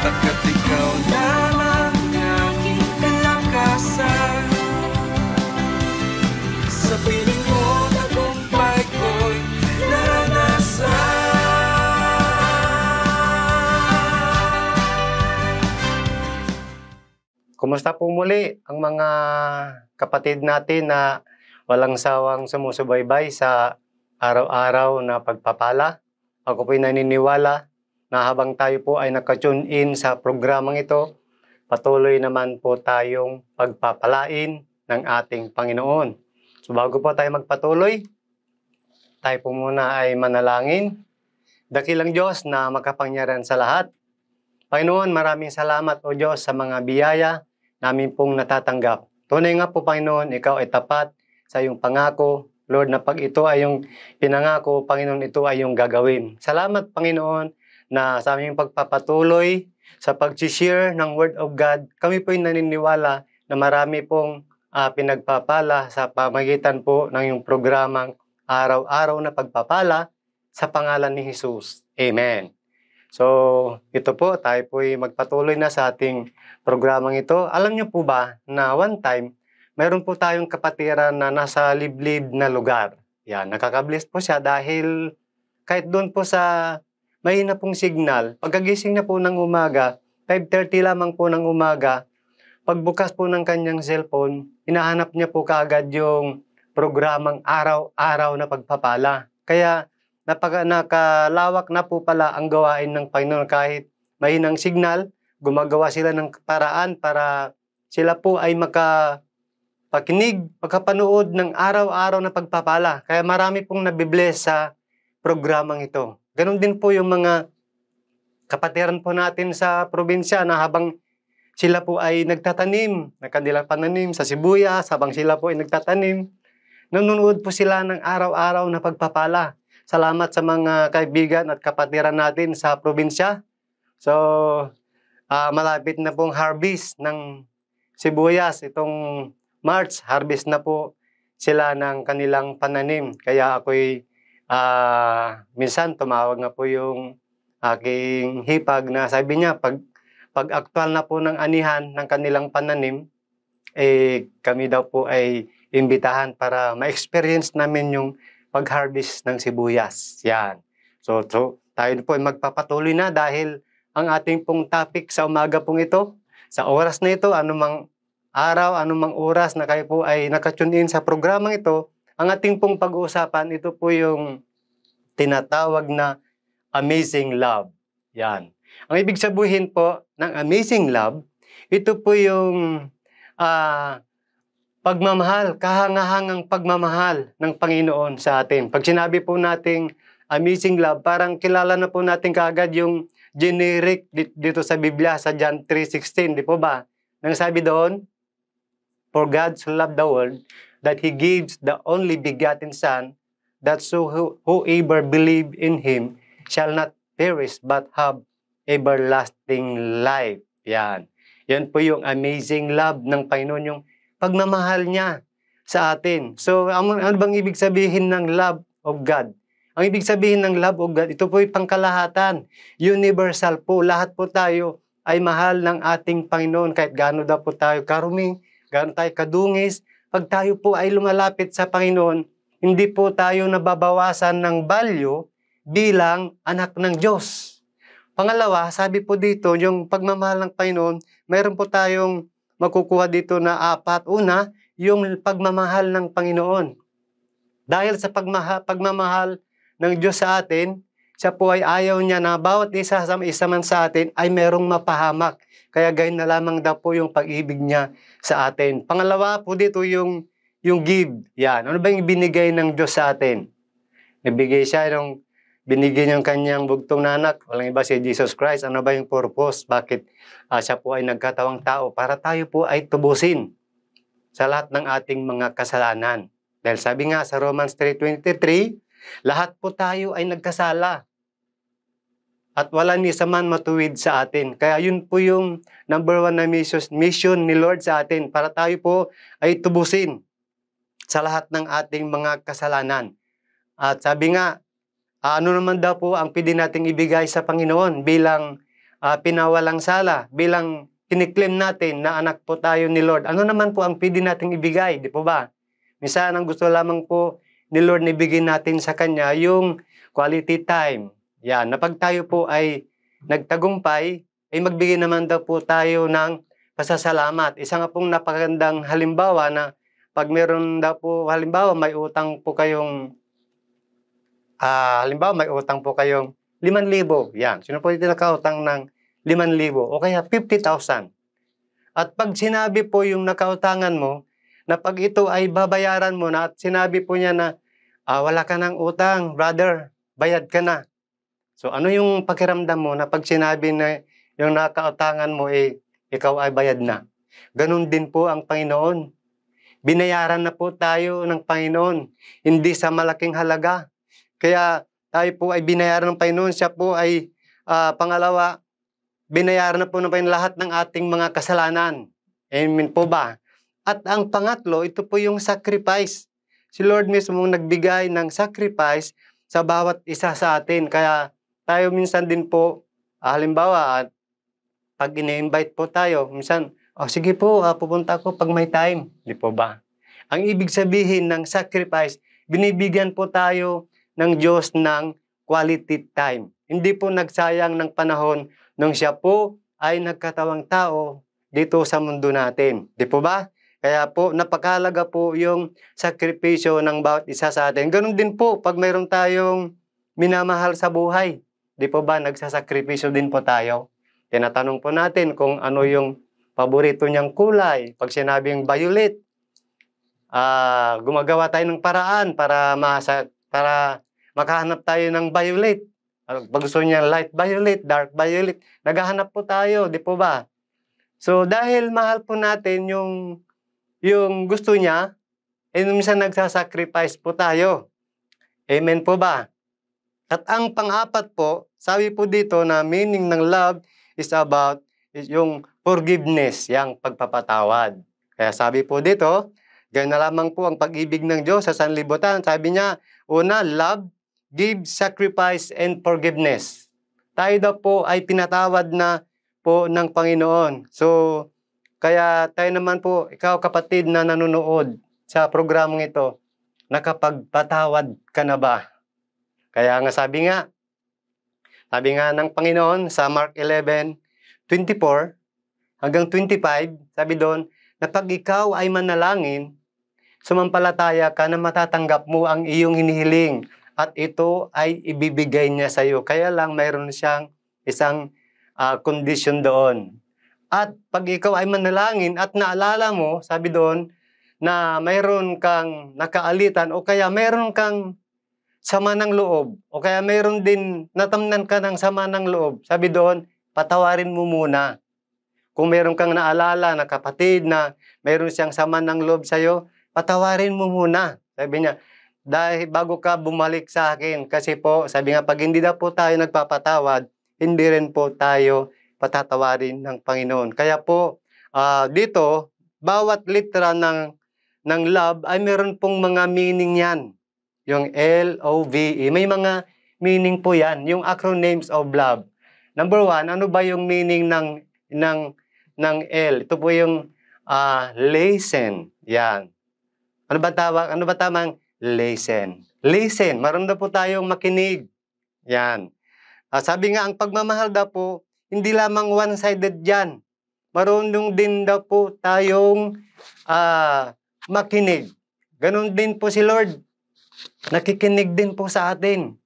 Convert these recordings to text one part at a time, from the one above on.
Pagkat ikaw lamang aking kalakasan, sa piling mo tagumpay ko'y naranasan. Kumusta po muli ang mga kapatid natin na walang sawang sumusubaybay sa araw-araw na pagpapala? Ako po'y naniniwala na habang tayo po ay naka-tune in sa programang ito, patuloy naman po tayong pagpapalain ng ating Panginoon. So bago po tayo magpatuloy, tayo po muna ay manalangin. Dakilang Diyos na makapangyarihan sa lahat, Panginoon, maraming salamat o Diyos sa mga biyaya namin pong natatanggap. Tunay nga po, Panginoon, ikaw ay tapat sa iyong pangako. Lord, na pag ito ay yung pinangako, Panginoon, ito ay yung gagawin. Salamat, Panginoon, na sa aming pagpapatuloy sa pag-share ng Word of God, kami po'y naniniwala na marami pong pinagpapala sa pamagitan po ng iyong programang araw-araw na pagpapala sa pangalan ni Jesus. Amen. So, ito po, tayo po'y magpatuloy na sa ating programang ito. Alam niyo po ba na one time, mayroon po tayong kapatiran na nasa liblib na lugar. Yan, nakakabless po siya dahil kahit doon po sa mahina pong signal, pagkagising na po ng umaga, 5:30 lamang po ng umaga, pagbukas po ng kanyang cellphone, hinahanap niya po kaagad yung programang araw-araw na pagpapala. Kaya nakalawak na po pala ang gawain ng Panginoon kahit mahinang signal, gumagawa sila ng paraan para sila po ay makapakinig, makapanood ng araw-araw na pagpapala. Kaya marami pong nabibless sa programang ito. Ganon din po yung mga kapatiran po natin sa probinsya na habang sila po ay nagtatanim na kanilang pananim sa sibuyas, habang sila po ay nagtatanim, nanonood po sila ng araw-araw na pagpapala. Salamat sa mga kaibigan at kapatiran natin sa probinsya. So, malapit na pong harvest ng sibuyas. Itong March, harvest na po sila ng kanilang pananim. Kaya ako'y minsan tumawag na po yung aking hipag na sabi niya, pag aktual na po ng anihan ng kanilang pananim, kami daw po ay imbitahan para ma-experience namin yung pag-harvest ng sibuyas. Yan. So tayo po ay magpapatuloy na dahil ang ating pong topic sa umaga pong ito, sa oras na ito, anumang araw, anumang oras na kayo po ay nakatune in sa programang ito, ang ating pong pag-uusapan, ito po yung tinatawag na amazing love. Yan. Ang ibig sabihin po ng amazing love, ito po yung pagmamahal, kahangahangang pagmamahal ng Panginoon sa atin. Pag sinabi po nating amazing love, parang kilala na po natin kaagad yung generic dito sa Biblia, sa John 3:16, di po ba? Nang sabi doon, for God so loved the world, that He gives the only begotten Son, that so whoever believe in Him shall not perish, but have everlasting life. Yan. Yan po yung amazing love ng Panginoon, yung pagmamahal niya sa atin. So, ano bang ibig sabihin ng love of God? Ang ibig sabihin ng love of God, ito po yung pangkalahatan. Universal po. Lahat po tayo ay mahal ng ating Panginoon. Kahit gaano daw po tayo karumi, gaano tayo kadungis. Pag tayo po ay lumalapit sa Panginoon, hindi po tayo nababawasan ng value bilang anak ng Diyos. Pangalawa, sabi po dito, yung pagmamahal ng Panginoon, mayroon po tayong makukuha dito na 4. Una, yung pagmamahal ng Panginoon. Dahil sa pagmamahal ng Diyos sa atin, siya po ay ayaw niya na bawat isa man sa atin ay merong mapahamak. Kaya gayon na lamang daw po yung pag-ibig niya sa atin. Pangalawa po dito yung give. Yan. Ano ba yung binigay ng Diyos sa atin? Nabigay siya ng binigyan yung kanyang bugtong na anak. Walang iba si Jesus Christ. Ano ba yung purpose? Bakit siya po ay nagkatawang tao? Para tayo po ay tubusin sa lahat ng ating mga kasalanan. Dahil sabi nga sa Romans 3:23, lahat po tayo ay nagkasala at wala ni isa man matuwid sa atin. Kaya yun po yung number 1 na mission ni Lord sa atin, para tayo po ay tubusin sa lahat ng ating mga kasalanan. At sabi nga, ano naman daw po ang pwede nating ibigay sa Panginoon bilang pinawalang sala bilang kiniklaim natin na anak po tayo ni Lord. Ano naman po ang pwede nating ibigay, di po ba? Minsan ang gusto lamang po ni Lord na ibigay natin sa Kanya yung quality time. Yan, na pag tayo po ay nagtagumpay, ay magbigay naman daw po tayo ng pasasalamat. Isa nga pong napakagandang halimbawa na pag meron daw po, halimbawa may utang po kayong, may utang po kayong 5,000. Yan, sino po dito nakautang ng 5,000 o kaya 50,000. At pag sinabi po yung nakautangan mo, na pag ito ay babayaran mo na at sinabi po niya na wala ka ng utang, brother, bayad ka na. So ano yung pakiramdam mo na pag sinabi na yung nakautangan mo ikaw ay bayad na? Ganun din po ang Panginoon. Binayaran na po tayo ng Panginoon, hindi sa malaking halaga. Kaya tayo po ay binayaran ng Panginoon, siya po ay pangalawa, binayaran na po ng Panginoon lahat ng ating mga kasalanan. Amen po ba? At ang pangatlo, ito po yung sacrifice. Si Lord mismo nagbigay ng sacrifice sa bawat isa sa atin. Kaya tayo minsan din po, halimbawa, pag ine-invite po tayo, minsan, sige po, pupunta ako pag may time. Di po ba? Ang ibig sabihin ng sacrifice, binibigyan po tayo ng Diyos ng quality time. Hindi po nagsayang ng panahon nung siya po ay nagkatawang tao dito sa mundo natin. Di po ba? Kaya po, napakahalaga po yung sakripisyo ng bawat isa sa atin. Ganun din po, pag mayroon tayong minamahal sa buhay. Di po ba, nagsasakripisyo din po tayo? Tinatanong po natin kung ano yung paborito niyang kulay. Pag sinabing violet, gumagawa tayo ng paraan para makahanap tayo ng violet. Pag gusto niya light violet, dark violet, naghahanap po tayo, di po ba? So dahil mahal po natin yung gusto niya, minsan nagsasacrifice po tayo. Amen po ba? At ang pang-apat po, sabi po dito na meaning ng love is about yung forgiveness, yung pagpapatawad. Kaya sabi po dito, ganyan na lamang po ang pag-ibig ng Diyos sa sanlibutan. Sabi niya, una, love, give, sacrifice, and forgiveness. Tayo daw po ay pinatawad na po ng Panginoon. So, kaya tayo naman po, ikaw kapatid na nanonood sa programang ito, nakapagpatawad ka na ba? Kaya nga sabi nga ng Panginoon sa Mark 11:24 hanggang 25, sabi doon, na pag ikaw ay manalangin, sumampalataya ka na matatanggap mo ang iyong hinihiling at ito ay ibibigay niya sa iyo. Kaya lang mayroon siyang isang condition doon. At pag ikaw ay manalangin at naalala mo, sabi doon, na mayroon kang nakaalitan o kaya mayroon kang sama ng loob o kaya mayroon din natamnan ka ng sama ng loob, sabi doon, patawarin mo muna. Kung mayroon kang naalala na kapatid na mayroon siyang sama ng loob sa iyo, patawarin mo muna. Sabi niya, dahil bago ka bumalik sa akin, kasi po, sabi nga, pag hindi na po tayo nagpapatawad, hindi rin po tayo patatawarin ng Panginoon. Kaya po, dito, bawat litra ng love ay meron pong mga meaning yan. Yung L-O-V-E. May mga meaning po yan. Yung acronyms of love. Number 1, ano ba yung meaning ng L? Ito po yung listen. Yan. Ano ba tamang listen? Listen. Marunong po tayong makinig. Yan. Sabi nga, ang pagmamahal daw po, hindi lamang one-sided yan. Marunong din daw po tayong makinig. Ganon din po si Lord. Nakikinig din po sa atin.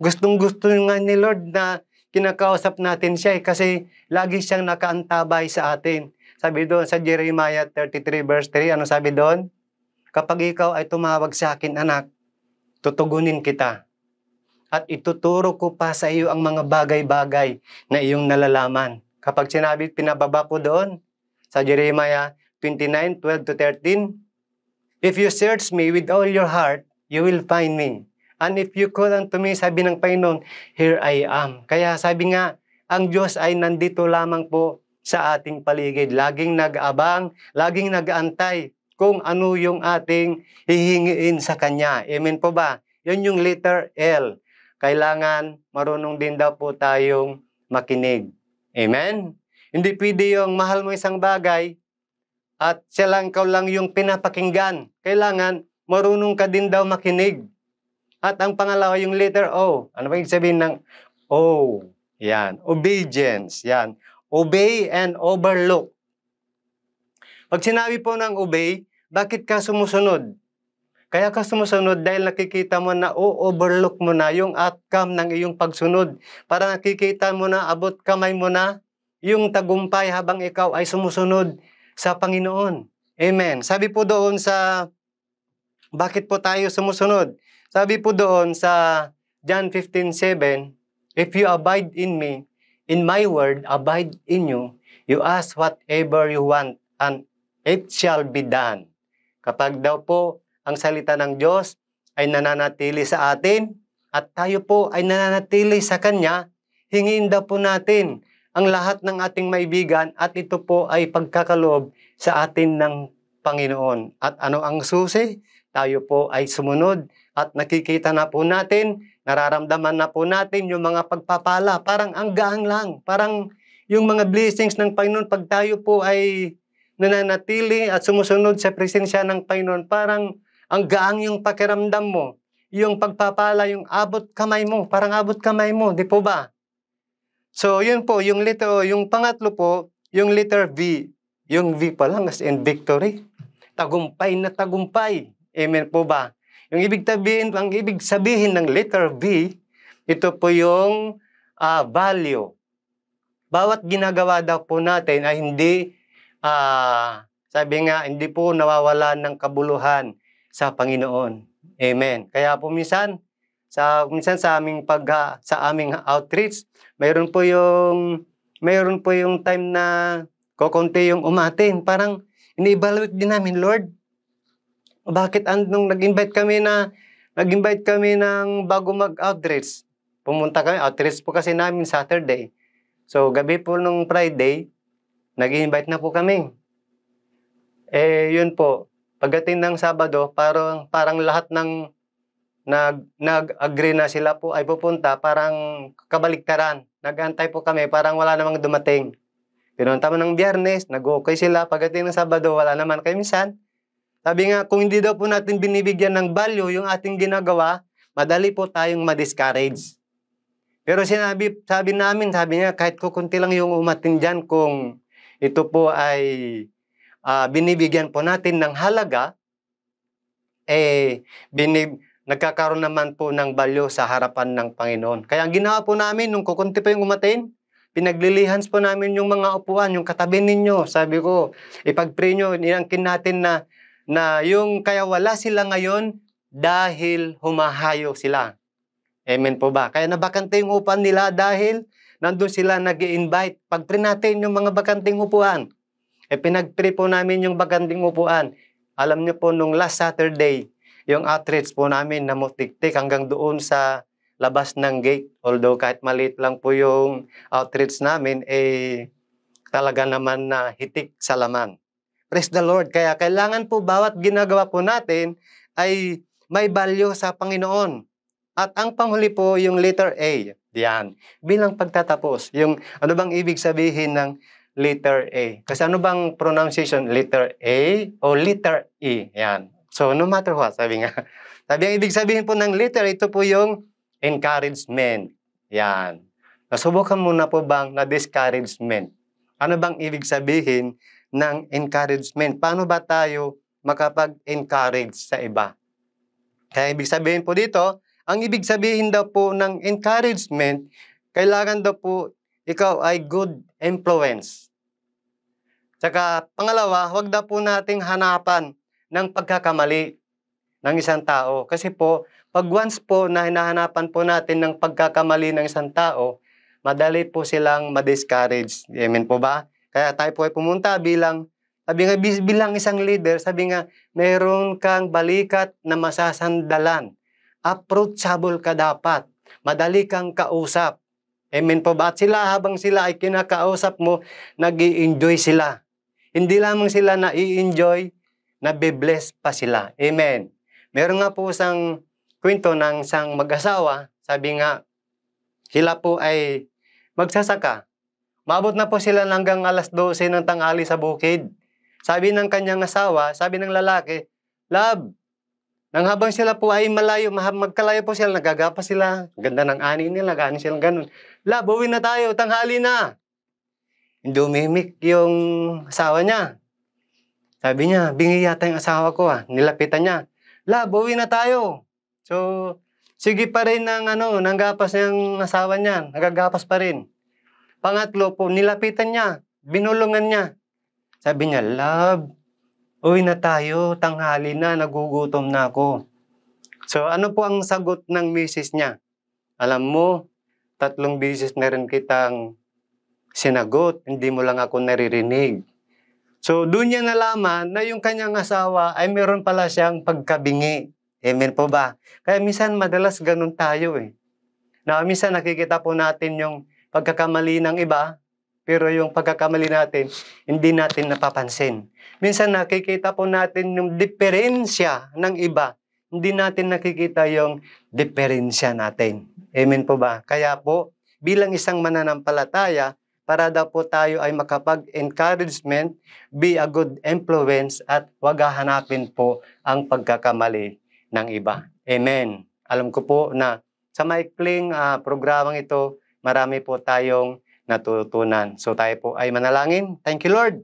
Gustong-gusto nga ni Lord na kinakausap natin siya kasi lagi siyang nakaantabay sa atin. Sabi doon sa Jeremiah 33 verse 3, ano sabi doon? Kapag ikaw ay tumawag sa akin, anak, tutugunin kita. At ituturo ko pa sa iyo ang mga bagay-bagay na iyong nalalaman. Kapag sinabi, pinababa ko doon sa Jeremiah 29:12-13, if you search me with all your heart, you will find me. And if you call unto me, sabi ng Panginoon, here I am. Kaya sabi nga, ang Diyos ay nandito lamang po sa ating paligid. Laging nag-aabang, laging nag-aantay kung ano yung ating hihingiin sa Kanya. Amen po ba? Yun yung letter L. Kailangan marunong din daw po tayong makinig. Amen? Hindi pwede yung mahal mo isang bagay at ikaw lang yung pinapakinggan. Kailangan marunong ka din daw makinig. At ang pangalawa, yung letter O. Ano ba yung sabihin ng O? Yan. Obedience. Yan. Obey and overlook. Pag sinabi po ng obey, bakit ka sumusunod? Kaya ka sumusunod dahil nakikita mo na overlook mo na yung outcome ng iyong pagsunod. Para nakikita mo na, abot kamay mo na yung tagumpay habang ikaw ay sumusunod sa Panginoon. Amen. Sabi po doon sa, bakit po tayo sumusunod? Sabi po doon sa John 15:7, if you abide in me, in my word, abide in you, you ask whatever you want, and it shall be done. Kapag daw po ang salita ng Diyos ay nananatili sa atin, at tayo po ay nananatili sa Kanya, hingin daw po natin ang lahat ng ating maibigan, at ito po ay pagkakaloob sa atin ng Panginoon. At ano ang susi? Tayo po ay sumunod at nakikita na po natin, nararamdaman na po natin yung mga pagpapala. Parang ang gaang lang. Parang yung mga blessings ng Panginoon, pag tayo po ay nananatili at sumusunod sa presensya ng Panginoon, parang ang gaang yung pakiramdam mo. Yung pagpapala, yung abot kamay mo, parang abot kamay mo, di po ba? So, yun po, yung letter O. Yung pangatlo po, yung letter V. Yung V pa lang, as in victory. Tagumpay na tagumpay. Amen po ba? Yung ang ibig sabihin ng letter V, ito po yung value. Bawat ginagawa daw po natin ay hindi, sabi nga, hindi po nawawala ng kabuluhan sa Panginoon. Amen. Kaya po minsan sa aming sa aming outreach, mayroon po yung time na kokonti yung umatin. Parang ini-evaluate din namin, Lord, bakit nung nag-invite kami ng bago mag-outreach, pumunta kami, outreach po kasi namin Saturday. So, gabi po nung Friday, nag-invite na po kami. Yun po, pagdating ng Sabado, parang lahat ng nag-agree na sila po ay pupunta, parang kabaliktaran. Nag-antay po kami, parang wala namang dumating. Pinunta mo ng Biyernes, nag-okay sila. Pagdating ng Sabado, wala naman kayo minsan. Sabi nga, kung hindi daw po natin binibigyan ng value yung ating ginagawa, madali po tayong ma-discourage. Pero sabi niya, kahit kukunti lang yung umatin dyan, kung ito po ay binibigyan po natin ng halaga, nagkakaroon naman po ng value sa harapan ng Panginoon. Kaya ang ginawa po namin, nung kukunti pa yung umatin, pinaglilihans po namin yung mga upuan, yung katabi ninyo. Sabi ko, ipag-pray nyo, inangkin natin na yung kaya wala sila ngayon dahil humahayo sila. Amen po ba? Kaya nabakante yung upuan nila dahil nandun sila nag-i-invite. Pag-pray natin yung mga bakanting upuan. Pinag-pray po namin yung bakanting upuan. Alam niyo po, nung last Saturday, yung outreach po namin namutik-tik hanggang doon sa labas ng gate. Although kahit maliit lang po yung outreach namin, talaga naman na hitik sa laman. Praise the Lord. Kaya kailangan po bawat ginagawa po natin ay may value sa Panginoon. At ang panghuli po, yung letter A. Yan. Bilang pagtatapos. Yung ano bang ibig sabihin ng letter A? Kasi ano bang pronunciation? Letter A o letter E? Yan. So, no matter what, sabi nga. Sabi ang ibig sabihin po ng letter, ito po yung encouragement. Yan. Nasubukan mo na po bang na discouragement? Ano bang ibig sabihin ng encouragement? Paano ba tayo makapag-encourage sa iba? Kaya ibig sabihin po dito, ang ibig sabihin daw po ng encouragement, kailangan daw po ikaw ay good influence. Tsaka pangalawa, huwag daw po nating hanapan ng pagkakamali ng isang tao. Kasi po, pag once po na hinahanapan po natin ng pagkakamali ng isang tao, madali po silang ma-discourage. Amen po ba? Kaya tayo po ay pumunta bilang isang leader, sabi nga, meron kang balikat na masasandalan. Approachable ka dapat. Madali kang kausap. Amen po ba? At habang sila ay kinakausap mo, nag-i-enjoy sila. Hindi lamang sila na-i-enjoy, nabibless pa sila. Amen. Meron nga po isang kwento ng isang mag-asawa, sabi nga, sila po ay magsasaka. Maabot na po sila hanggang alas 12 ng tanghali sa bukid. Sabi ng kanyang asawa, sabi ng lalaki, Love, nang habang sila po ay malayo, magkalayo po sila, nagagapas sila. Ganda ng ani nila, gano'n silang ganun. Love, uwi na tayo, tanghali na. Hindi umimik yung asawa niya. Sabi niya, bingi yata yung asawa ko Nilapitan niya. Love, uwi na tayo. So, sige pa rin ng gapas ng asawa niya. Nagagapas pa rin. Pangatlo po, nilapitan niya. Binulungan niya. Sabi niya, Love, uwi na tayo. Tanghali na, nagugutom na ako. So, ano po ang sagot ng misis niya? Alam mo, 3 beses na rin kitang sinagot. Hindi mo lang ako naririnig. So, doon niya nalaman na yung kanyang asawa ay meron pala siyang pagkabingi. Amen po ba? Kaya minsan madalas ganun tayo Na minsan nakikita po natin yung pagkakamali ng iba, pero yung pagkakamali natin, hindi natin napapansin. Minsan nakikita po natin yung diferensya ng iba, hindi natin nakikita yung diferensya natin. Amen po ba? Kaya po, bilang isang mananampalataya, para daw po tayo ay makapag-encouragement, be a good influence, at huwag hahanapin po ang pagkakamali ng iba. Amen. Alam ko po na sa maikling programang ito, marami po tayong natutunan. So tayo po ay manalangin. Thank you, Lord.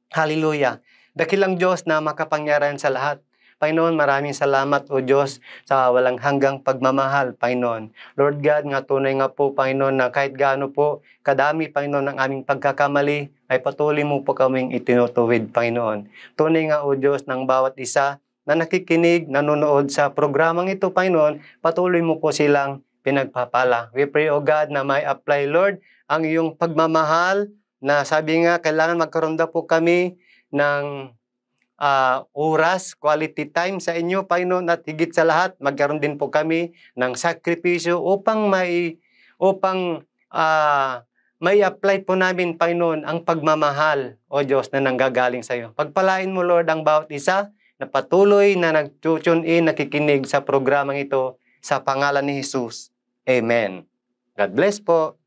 Hallelujah. Dakilang Diyos na makapangyarihan sa lahat. Panginoon, maraming salamat o Diyos sa walang hanggang pagmamahal, Panginoon. Lord God, nga tunay nga po, Panginoon, na kahit gaano po kadami, Panginoon, ang aming pagkakamali, ay patuloy mo po kaming itinutuwid, Panginoon. Tunay nga o Diyos ng bawat isa na nakikinig, nanonood sa programang ito, Panginoon, patuloy mo po silang pinagpapala. We pray, O God, na may apply, Lord, ang iyong pagmamahal na sabi nga, kailangan magkaroon daw po kami ng oras, quality time sa inyo, Panginoon, at higit sa lahat, magkaroon din po kami ng sakripisyo upang may apply po namin, Panginoon, ang pagmamahal, O Diyos, na nanggagaling sa iyo. Pagpalain mo, Lord, ang bawat isa na patuloy na nag-tune in, nakikinig sa programang ito sa pangalan ni Jesus. Amen. God bless po.